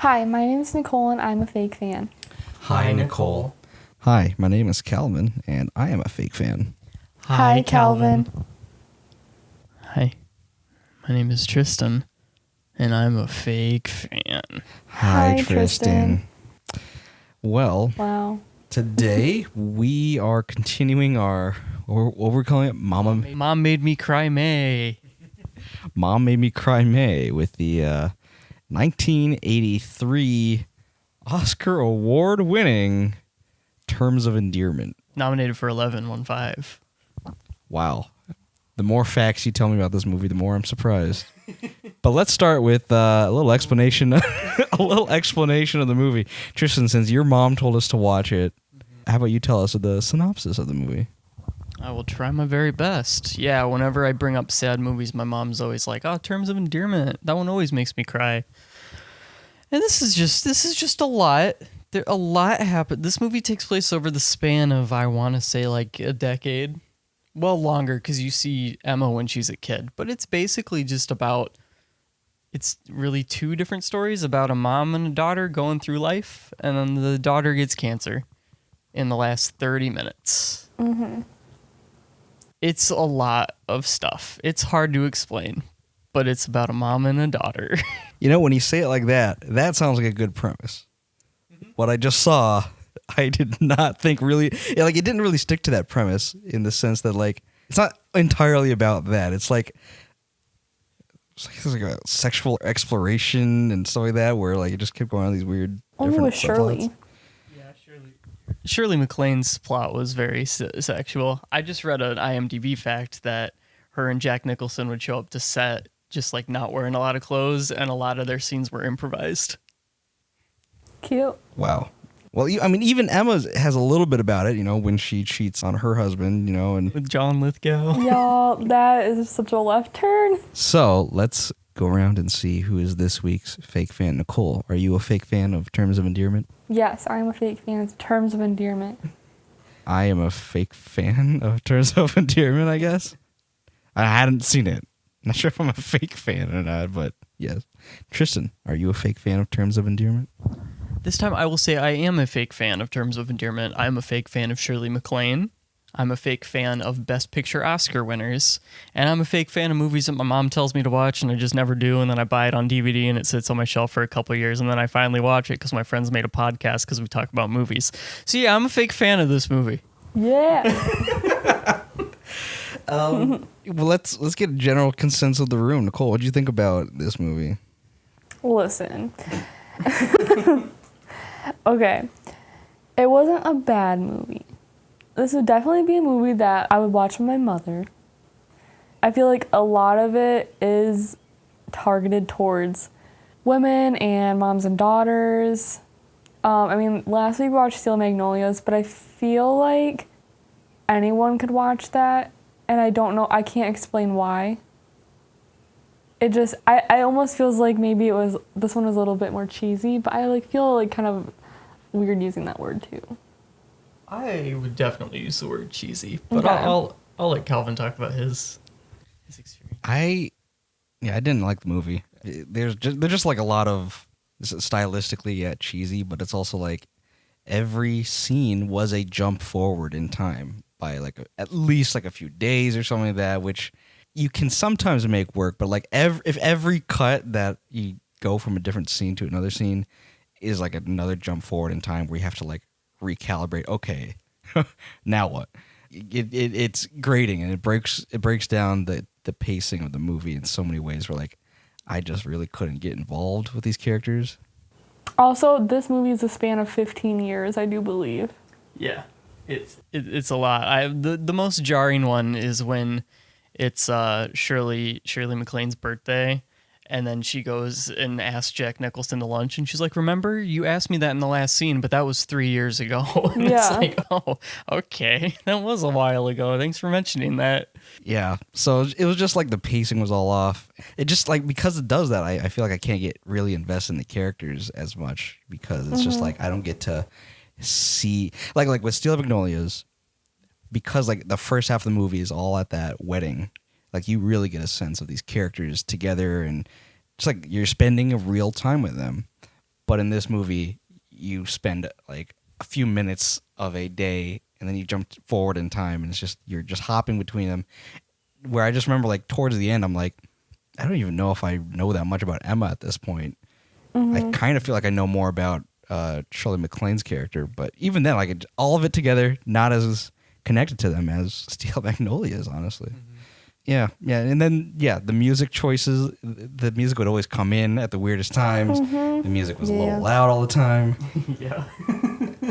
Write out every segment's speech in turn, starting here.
Hi, my name is Nicole and I'm a fake fan. Hi, Nicole. Hi, my name is Calvin, and I am a fake fan. Hi, Calvin. Hi, my name is Triston, and I'm a fake fan. Hi, Triston. Well, Wow. today we are continuing our, what we're calling it, Mom made me cry May. Mom Made Me Cry May, with the 1983 Oscar award-winning Terms of Endearment. Nominated for 11, won 5. Wow. The more facts you tell me about this movie, the more I'm surprised. But let's start with a little explanation of the movie. Tristan, since your mom told us to watch it, how about you tell us the synopsis of the movie? I will try my very best. Yeah, whenever I bring up sad movies, my mom's always like, "Oh, Terms of Endearment. That one always makes me cry." And this is just a lot. A lot happened. This movie takes place over the span of, I want to say, like a decade. Well, longer, because you see Emma when she's a kid. But it's basically just about, it's really two different stories about a mom and a daughter going through life. And then the daughter gets cancer in the last 30 minutes. Mm-hmm. It's a lot of stuff. It's hard to explain, but it's about a mom and a daughter. You know, when you say it like that, that sounds like a good premise. What I just saw, I did not think really, it didn't really stick to that premise in the sense that, like, it's not entirely about that. It's like a sexual exploration and stuff like that, where like it just kept going on these weird. Only with Shirley. Shirley MacLaine's plot was very sexual. I just read an IMDb fact that her and Jack Nicholson would show up to set just like not wearing a lot of clothes, and a lot of their scenes were improvised. Cute. Wow. Well, even Emma has a little bit about it, when she cheats on her husband, and With John Lithgow. Y'all, that is such a left turn. So let's go around and see who is this week's fake fan. Nicole, are you a fake fan of Terms of Endearment? Yes, I'm a fake fan of Terms of Endearment. I am a fake fan of Terms of Endearment, I guess. I hadn't seen it. Not sure if I'm a fake fan or not, but yes. Tristan, are you a fake fan of Terms of Endearment? This time I will say I am a fake fan of Terms of Endearment. I'm a fake fan of Shirley MacLaine. I'm a fake fan of Best Picture Oscar winners. And I'm a fake fan of movies that my mom tells me to watch and I just never do. And then I buy it on DVD and it sits on my shelf for a couple of years. And then I finally watch it because my friends made a podcast because we talk about movies. So yeah, I'm a fake fan of this movie. Yeah. Well, let's get a general consensus of the room. Nicole, what do you think about this movie? Listen. Okay. It wasn't a bad movie. This would definitely be a movie that I would watch with my mother. I feel like a lot of it is targeted towards women and moms and daughters. Last week we watched Steel Magnolias, but I feel like anyone could watch that, and I don't know, I can't explain why. It just, I almost feels like maybe this one was a little bit more cheesy, but I feel kind of weird using that word too. I would definitely use the word cheesy, but Okay. I'll let Calvin talk about his experience. I didn't like the movie. There's just like a lot of stylistically cheesy, but it's also like every scene was a jump forward in time by at least a few days or something like that, which you can sometimes make work. But if every cut that you go from a different scene to another scene is like another jump forward in time where you have to recalibrate. Okay, now what? It's grating, and it breaks down the pacing of the movie in so many ways where I just really couldn't get involved with these characters. Also, this movie is a span of 15 years, I do believe. Yeah, it's a lot. The most jarring one is when it's Shirley MacLaine's birthday, and then she goes and asks Jack Nicholson to lunch, and she's like, "Remember, you asked me that in the last scene, but that was 3 years ago." And Yeah. It's like, oh, okay, that was a while ago. Thanks for mentioning that. Yeah, so it was just the pacing was all off. It just because it does that, I feel like I can't get really invested in the characters as much because it's just I don't get to see like with Steel Magnolias, because the first half of the movie is all at that wedding. You really get a sense of these characters together, and just you're spending a real time with them. But in this movie, you spend like a few minutes of a day, and then you jump forward in time, and you're just hopping between them. Where I just remember, like, towards the end, I'm like, I don't even know if I know that much about Emma at this point. I kind of feel like I know more about Shirley MacLaine's character, but even then, like, all of it together, not as connected to them as Steel Magnolias, honestly. Yeah, and then the music choices. The music would always come in at the weirdest times. The music was a little loud all the time. Yeah.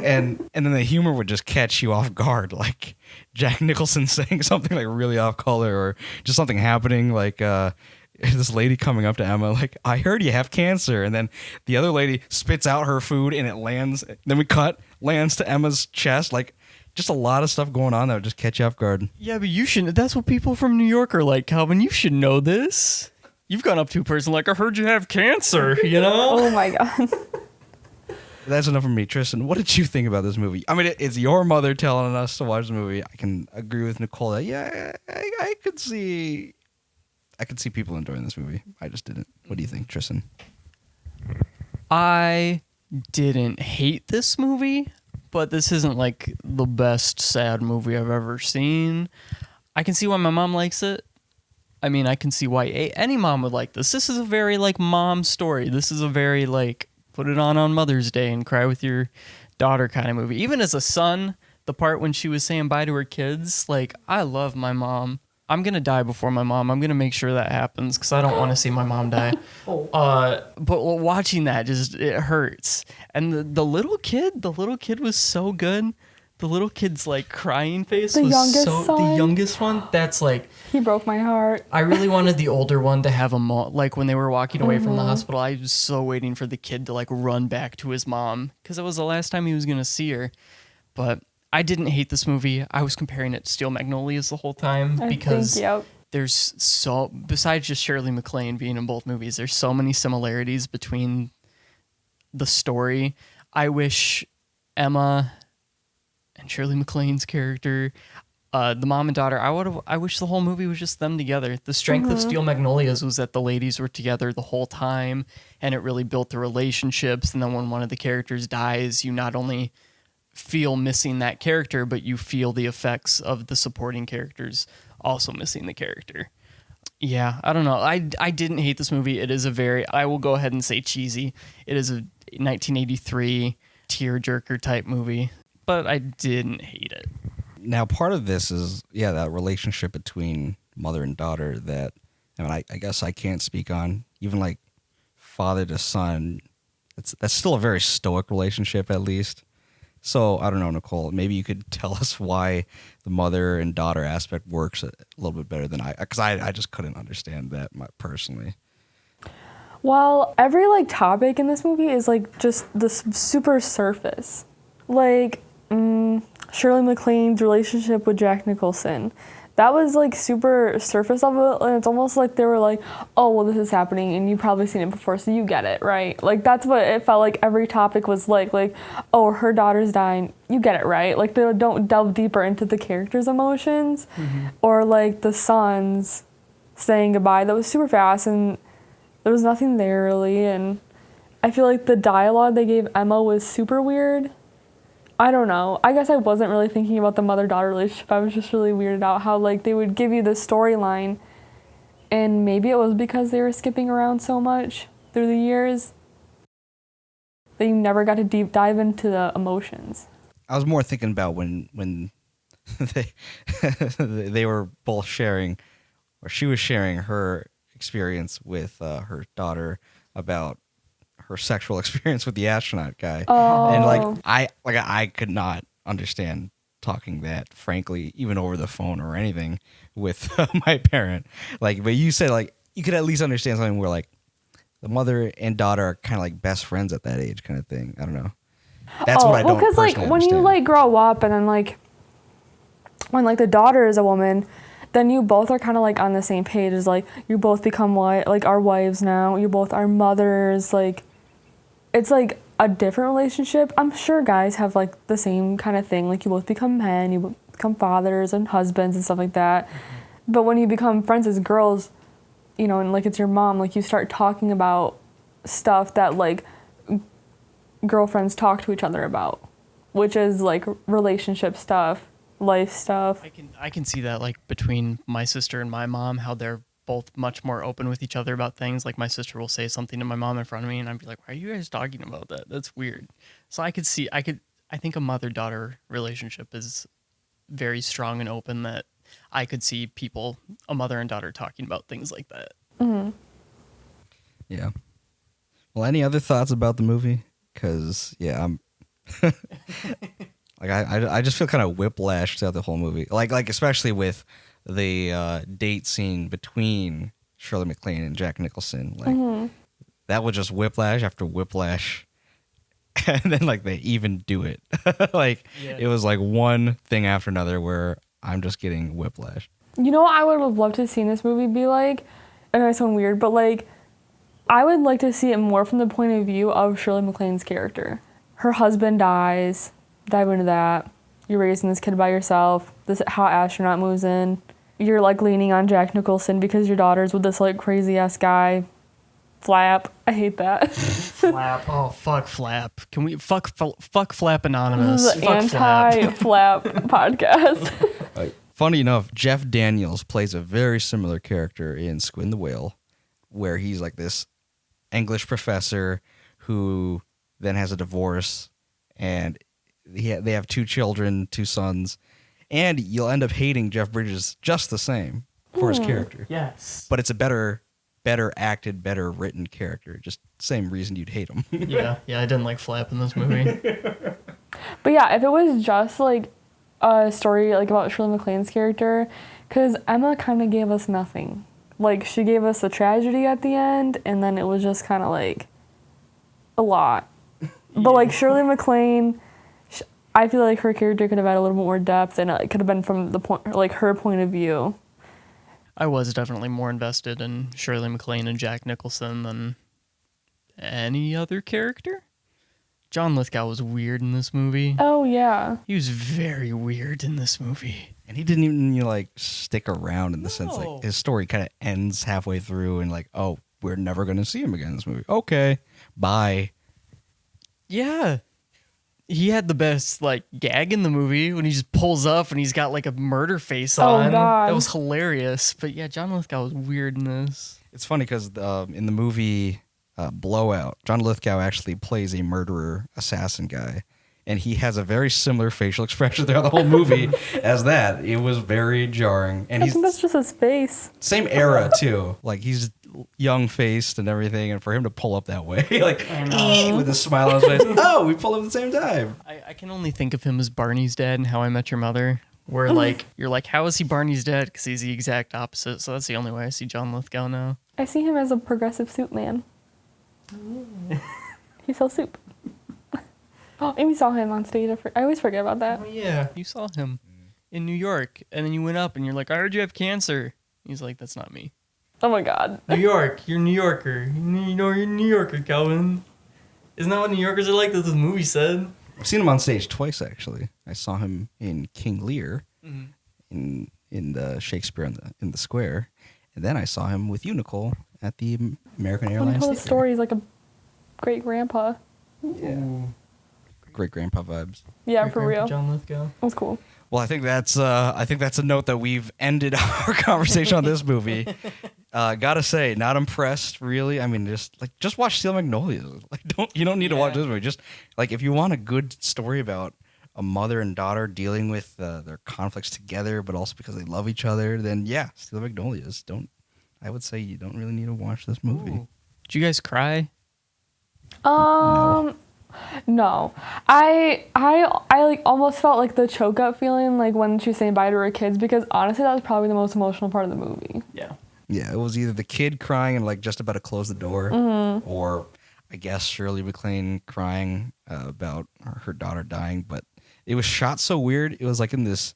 and then the humor would just catch you off guard, like Jack Nicholson saying something like really off color, or just something happening, like this lady coming up to Emma, like, I heard you have cancer, and then the other lady spits out her food and it lands. Then we lands to Emma's chest, like. Just a lot of stuff going on that would just catch you off guard. Yeah, but you shouldn't. That's what people from New York are like, Calvin. You should know this. You've gone up to a person like, I heard you have cancer, you know? Oh my God. That's enough for me. Tristan, what did you think about this movie? I mean, it's your mother telling us to watch the movie. I can agree with Nicole that, I could see people enjoying this movie. I just didn't. What do you think, Tristan? I didn't hate this movie, but this isn't like the best sad movie I've ever seen. I can see why my mom likes it. I mean, I can see why any mom would like this. This is a very like mom story. This is a very like put it on Mother's Day and cry with your daughter kind of movie. Even as a son, the part when she was saying bye to her kids, like, I love my mom. I'm going to die before my mom. I'm going to make sure that happens because I don't want to see my mom die. But watching that, it hurts. And the little kid was so good. The little kid's like crying face was the youngest one. That's like, he broke my heart. I really wanted the older one to have a mom. Like when they were walking away from the hospital, I was so waiting for the kid to like run back to his mom because it was the last time he was going to see her. But I didn't hate this movie. I was comparing it to Steel Magnolias the whole time because there's besides just Shirley MacLaine being in both movies, there's so many similarities between the story. I wish Emma and Shirley MacLaine's character, the mom and daughter, I wish the whole movie was just them together. The strength of Steel Magnolias was that the ladies were together the whole time, and it really built the relationships. And then when one of the characters dies, you not only feel missing that character, but you feel the effects of the supporting characters also missing the character. Yeah, I don't know. I didn't hate this movie. It is I will go ahead and say cheesy. It is a 1983 tearjerker type movie, but I didn't hate it. Now, part of this is, that relationship between mother and daughter that, I mean, I guess I can't speak on. Even like father to son, that's still a very stoic relationship, at least. So, I don't know, Nicole, maybe you could tell us why the mother and daughter aspect works a little bit better than because I just couldn't understand that personally. Well, every like topic in this movie is like just the super surface. Like Shirley MacLaine's relationship with Jack Nicholson. That was like super surface level, and it's almost like they were like, oh, well, this is happening, and you've probably seen it before, so you get it, right? Like, that's what it felt like every topic was like, oh, her daughter's dying, you get it, right? Like, they don't delve deeper into the characters' emotions, or like the sons saying goodbye. That was super fast, and there was nothing there really, and I feel like the dialogue they gave Emma was super weird. I don't know. I guess I wasn't really thinking about the mother-daughter relationship. I was just really weirded out how, like, they would give you the storyline, and maybe it was because they were skipping around so much through the years that you never got to deep dive into the emotions. I was more thinking about when they were both sharing, or she was sharing her experience with her daughter about her sexual experience with the astronaut guy. Oh. And I could not understand talking that, frankly, even over the phone or anything with my parent. Like, but you said like you could at least understand something where like the mother and daughter are kind of like best friends at that age, kind of thing. I don't know. That's what I don't. Because like when you like grow up and then like when like the daughter is a woman, then you both are kind of like on the same page. As like you both become like our wives now. You both are mothers. Like it's like a different relationship. I'm sure guys have like the same kind of thing. Like you both become men, you become fathers and husbands and stuff like that. But when you become friends as girls, you know, and like it's your mom, like you start talking about stuff that like girlfriends talk to each other about, which is like relationship stuff, life stuff. I can see that, like, between my sister and my mom, how they're both much more open with each other about things. Like, my sister will say something to my mom in front of me, and I'd be like, why are you guys talking about that? That's weird. So I think a mother-daughter relationship is very strong and open, that I could see people, a mother and daughter, talking about things like that. Mm-hmm. Yeah. Well, any other thoughts about the movie? Because, yeah, I'm... like, I just feel kind of whiplashed throughout the whole movie. Like especially with the date scene between Shirley MacLaine and Jack Nicholson. Like, that was just whiplash after whiplash. And then, like, they even do it. Like, It was like one thing after another where I'm just getting whiplash. You know what I would have loved to see in this movie be like? I know I sound weird, but like, I would like to see it more from the point of view of Shirley MacLaine's character. Her husband dies. Dive into that. You're raising this kid by yourself. This hot astronaut moves in. You're like leaning on Jack Nicholson because your daughter's with this like crazy ass guy. Flap. I hate that. Flap. Oh, fuck Flap. Can we fuck Flap Anonymous? This is Fuck an Flap. anti-flap podcast. Funny enough, Jeff Daniels plays a very similar character in Squid and the Whale, where he's like this English professor who then has a divorce, and they have 2 children, 2 sons, and you'll end up hating Jeff Bridges just the same for his character. Yes. But it's a better acted, better written character. Just same reason you'd hate him. Yeah, I didn't like Flap in this movie. But yeah, if it was just like a story like about Shirley MacLaine's character, because Emma kind of gave us nothing. Like, she gave us a tragedy at the end, and then it was just kind of like a lot. But like Shirley MacLaine, I feel like her character could have had a little bit more depth, and it could have been from the point, like her point of view. I was definitely more invested in Shirley MacLaine and Jack Nicholson than any other character. John Lithgow was weird in this movie. Oh yeah, He was very weird in this movie. And he didn't even like stick around in the sense No. like his story kind of ends halfway through and like, oh, we're never going to see him again in this movie. Okay, bye. Yeah. He had the best like gag in the movie when he just pulls up and he's got like a murder face on. God. That was hilarious. But yeah, John Lithgow was weird in this. It's funny because in the movie Blowout, John Lithgow actually plays a murderer assassin guy. And he has a very similar facial expression throughout the whole movie as that. It was very jarring. And I think that's just his face. same era too. Like, he's young faced and everything, and for him to pull up that way, like with a smile on his face. Oh, we pulled up at the same time. I can only think of him as Barney's dad in How I Met Your Mother. Where like you're like, how is he Barney's dad? Because he's the exact opposite. So that's the only way I see John Lithgow now. I see him as a progressive soup man. He sells soup. Oh, and we saw him on stage. I always forget about that. Oh yeah, you saw him in New York, and then you went up and you're like, I heard you have cancer. He's like, that's not me. Oh my God. New York, you're a New Yorker. You know, you're a New Yorker, Calvin. Isn't that what New Yorkers are like? That's what the movie said. I've seen him on stage twice, actually. I saw him in King Lear, in the Shakespeare in the Square, and then I saw him with you, Nicole, at the American When he Airlines told the Theater. stories like a great grandpa. Yeah. Great grandpa vibes. Yeah, for real. John Lithgow. That was cool. Well, I think that's a note that we've ended our conversation on this movie. Gotta say, not impressed, really. I mean, just watch Steel Magnolias. Like, you don't need to watch this movie. Just like, if you want a good story about a mother and daughter dealing with their conflicts together, but also because they love each other, then yeah, Steel Magnolias. I would say you don't really need to watch this movie. Ooh. Did you guys cry? No. I like almost felt like the choke up feeling like when she was saying bye to her kids, because honestly that was probably the most emotional part of the movie. Yeah. Yeah, it was either the kid crying and like just about to close the door, or I guess Shirley MacLaine crying about her daughter dying. But it was shot so weird. It was like on this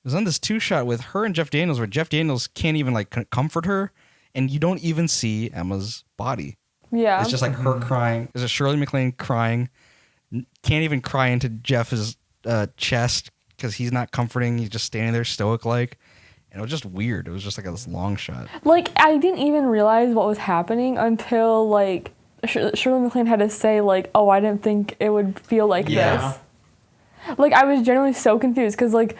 2 shot with her and Jeff Daniels, where Jeff Daniels can't even like comfort her, and you don't even see Emma's body. Yeah. It's just like her crying. There's a Shirley MacLaine crying. Can't even cry into Jeff's chest because he's not comforting. He's just standing there stoic like. And it was just weird. It was just like this long shot. Like, I didn't even realize what was happening until like Shirley MacLaine had to say, like, oh, I didn't think it would feel like Yeah. this. Like, I was genuinely so confused because, like,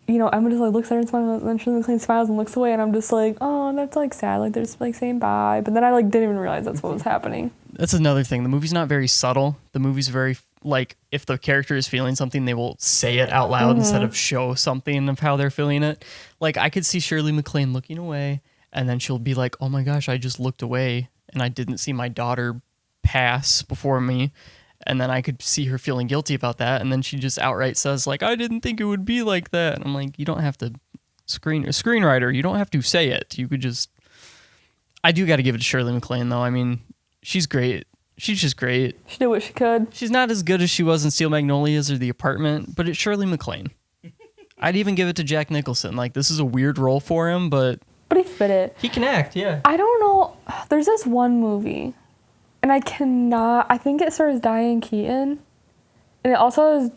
you know, Emma just, like, looks at her and smiles, and then Shirley MacLaine smiles and looks away, and I'm just like, oh, that's, like, sad. Like, they're just, like, saying bye. But then I, like, didn't even realize that's what was happening. That's another thing. The movie's not very subtle. The movie's very, like, if the character is feeling something, they will say it out loud instead of show something of how they're feeling it. Like, I could see Shirley MacLaine looking away, and then she'll be like, oh my gosh, I just looked away, and I didn't see my daughter pass before me. And then I could see her feeling guilty about that. And then she just outright says, like, I didn't think it would be like that. And I'm like, you don't have to screenwriter. You don't have to say it. You could just, I do got to give it to Shirley MacLaine though. I mean, she's great. She's just great. She did what she could. She's not as good as she was in Steel Magnolias or The Apartment, but it's Shirley MacLaine. I'd even give it to Jack Nicholson. Like, this is a weird role for him, but But he fit it. he can act, yeah. I don't know. There's this one movie, and I think it stars Diane Keaton, and it also has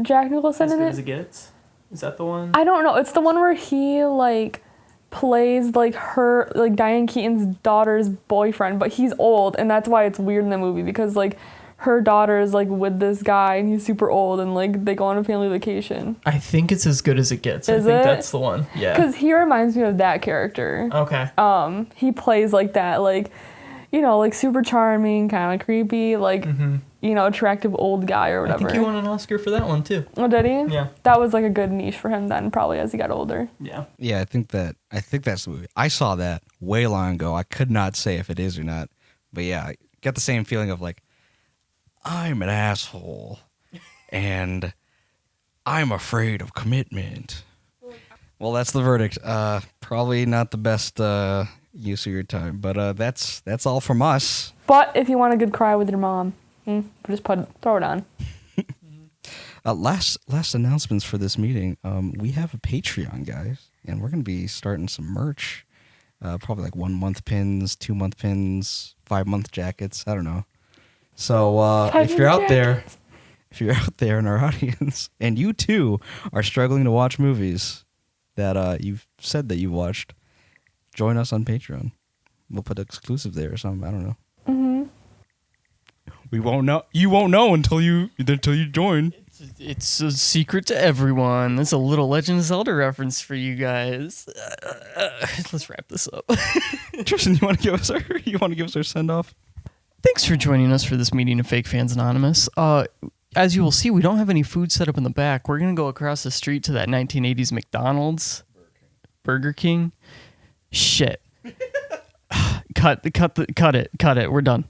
Jack Nicholson in it. gets? Is that the one? I don't know. It's the one where he, like, plays, like, her, like, Diane Keaton's daughter's boyfriend, but he's old, and that's why it's weird in the movie, because, like, her daughter is, like, with this guy, and he's super old, and, like, they go on a family vacation. I think it's As Good as It Gets. Is I think it? that's the one. Yeah. Because he reminds me of that character. Okay. He plays like that, like, you know, like, super charming, kind of creepy, like, you know, attractive old guy or I whatever. think he won an Oscar for that one too. Oh, did he? Yeah. That was, like, a good niche for him then, probably, as he got older. Yeah. Yeah, I think that's the movie. I saw that way long ago. I could not say if it is or not. But yeah, I get the same feeling of like, I'm an asshole and I'm afraid of commitment. Well, that's the verdict. Probably not the best use of your time, but that's all from us. But if you want a good cry with your mom, just throw it on. Last announcements for this meeting. We have a Patreon, guys, and we're gonna be starting some merch. Probably like 1 month pins, 2 month pins, 5 month jackets. I don't know. So if you're out there in our audience, and you too are struggling to watch movies that you've said that you watched, join us on Patreon. We'll put exclusive there or something. I don't know. We won't know. You won't know until you join. It's a secret to everyone. That's a little Legend of Zelda reference for you guys. Let's wrap this up. Tristan, you want to give us our send off? Thanks for joining us for this meeting of Fake Fans Anonymous. As you will see, we don't have any food set up in the back. We're going to go across the street to that 1980s McDonald's. Burger King. Shit. Cut it. We're done.